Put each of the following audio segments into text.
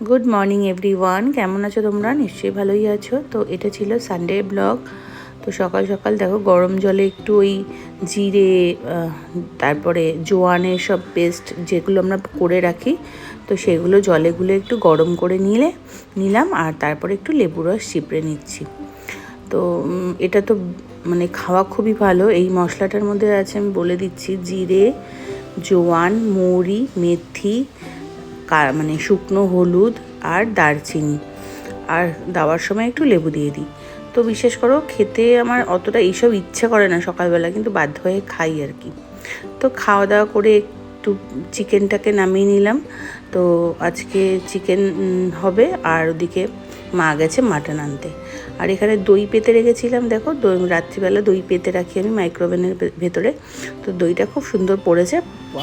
Good morning everyone, কেমন আছো তোমরা? নিশ্চয়ই ভালোই আছো। তো এটা ছিল সানডে ব্লগ। তো সকাল সকাল দেখো গরম জলে একটু ওই জিরে, তারপরে জোয়ানের সব পেস্ট যেগুলো আমরা করে রাখি, তো সেগুলো জলে গুলে একটু গরম করে নিলাম, আর তারপরে একটু লেবু রস চিপড়ে নিচ্ছি। তো এটা তো মানে খাওয়া খুবই ভালো। এই মশলাটার মধ্যে আছে, আমি বলে দিচ্ছি, জিরে, জোয়ান, মৌরি, মেথি, মানে শুকনো হলুদ আর দারচিনি, আর দেওয়ার সময় একটু লেবু দিয়ে দিই। তো বিশেষ করো খেতে আমার অতটা এইসব ইচ্ছে করে না সকালবেলা, কিন্তু বাধ্য হয়ে খাই আর কি। তো খাওয়া দাওয়া করে একটু চিকেনটাকে নামিয়ে নিলাম। তো আজকে চিকেন হবে, আর ওদিকে মা গেছে মাটন আনতে। আর এখানে দই পেতে রেখেছিলাম, দেখো রাত্রিবেলা দই পেতে রাখি আমি মাইক্রোওভেনের ভেতরে। তো দইটা খুব সুন্দর পড়েছে।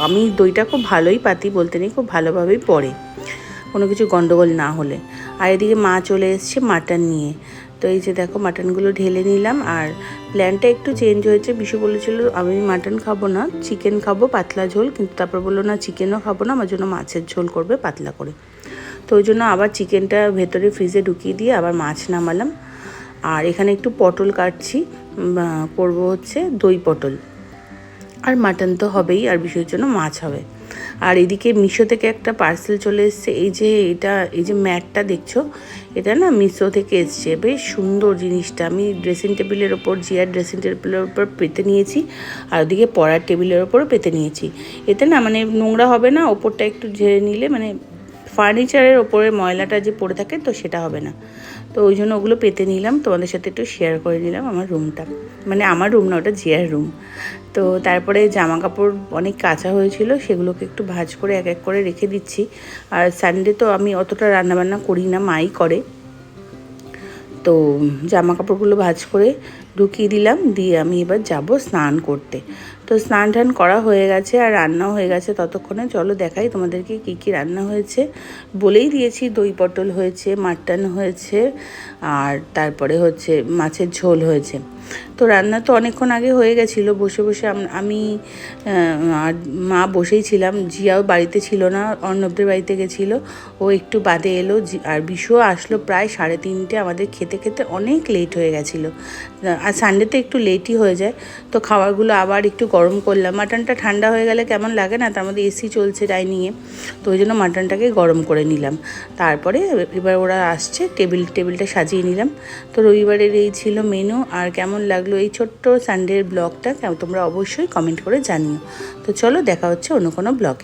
আমি দইটা খুব ভালোই পাতি, বলতে নেই, খুব ভালোভাবেই পড়ে, কোনো কিছু গন্ডগোল না হলে। আর এদিকে মা চলে এসছে মাটন নিয়ে। তো এই যে দেখো মাটনগুলো ঢেলে নিলাম। আর প্ল্যানটা একটু চেঞ্জ হয়েছে। বিশু বলেছিল আমি মাটন খাবো না, চিকেন খাবো পাতলা ঝোল, কিন্তু তারপর বললো না, চিকেনও খাবো না, আমার জন্য মাছের ঝোল করবে পাতলা করে। তো ওই জন্য আবার চিকেনটা ভেতরে ফ্রিজে ঢুকিয়ে দিয়ে আবার মাছ নামালাম। আর এখানে একটু পটল কাটছি, করবো হচ্ছে দই পটল। আর মাটন তো হবেই, আর বিষয়ের জন্য মাছ হবে। আর এদিকে মিশো থেকে একটা পার্সেল চলে এসছে। এই যে ম্যাটটা দেখছো, এটা না মিশো থেকে এসছে। বেশ সুন্দর জিনিসটা। আমি ড্রেসিং টেবিলের ওপর, জিয়ার ড্রেসিং টেবিলের ওপর পেতে নিয়েছি, আর ওদিকে পড়ার টেবিলের ওপরও পেতে নিয়েছি। এতে না মানে নোংরা হবে না, ওপরটা একটু ঝেড়ে নিলে মানে ফার্নিচারের ওপরে ময়লাটা যে পড়ে থাকে, তো সেটা হবে না। তো ওই জন্য ওগুলো পেতে নিলাম, তোমাদের সাথে একটু শেয়ার করে নিলাম আমার রুমটা। মানে আমার রুম না, ওটা জিয়ার রুম। তো তারপরে জামা কাপড় অনেক কাঁচা হয়েছিল, সেগুলোকে একটু ভাঁজ করে এক এক করে রেখে দিচ্ছি। আর সানডে তো আমি অতটা রান্নাবান্না করি না, মাই করে। তো জামা কাপড়গুলো ভাঁজ করে ঢুকিয়ে দিলাম, দিয়ে আমি এবার যাব স্নান করতে। তো স্নান টান করা হয়ে গেছে, আর রান্নাও হয়ে গেছে ততক্ষণে। চলো দেখাই তোমাদেরকে কী কী রান্না হয়েছে। বলেই দিয়েছি, দই পটল হয়েছে, মাটন হয়েছে, আর তারপরে হচ্ছে মাছের ঝোল হয়েছে। তো রান্না তো অনেকক্ষণ আগে হয়ে গেছিলো। বসে বসে আমি আর মা বসেই ছিলাম। জিয়াও বাড়িতে ছিল না, অর্ণবদের বাড়িতে গেছিলো। ও একটু বাদে এলো। আর বিশুও আসলো প্রায় 3:30। আমাদের খেতে খেতে অনেক লেট হয়ে গেছিলো। আর সানডেতে একটু লেটই হয়ে যায়। তো খাবারগুলো আবার একটু গরম করলাম। মাটনটা ঠান্ডা হয়ে গেলে কেমন লাগে না, তার মধ্যে এসি চলছে ডাইনিংয়ে। তো ওই জন্য মাটনটাকে গরম করে নিলাম। তারপরে এবার ওরা আসছে, টেবিলটা সাজিয়ে নিলাম। তো রবিবারের এই ছিল মেনু। আর কেমন লাগলো এই ছোট্ট সানডের ব্লগটা তোমরা অবশ্যই কমেন্ট করে জানিও। তো চলো দেখা হচ্ছে অন্য কোনো ব্লগে।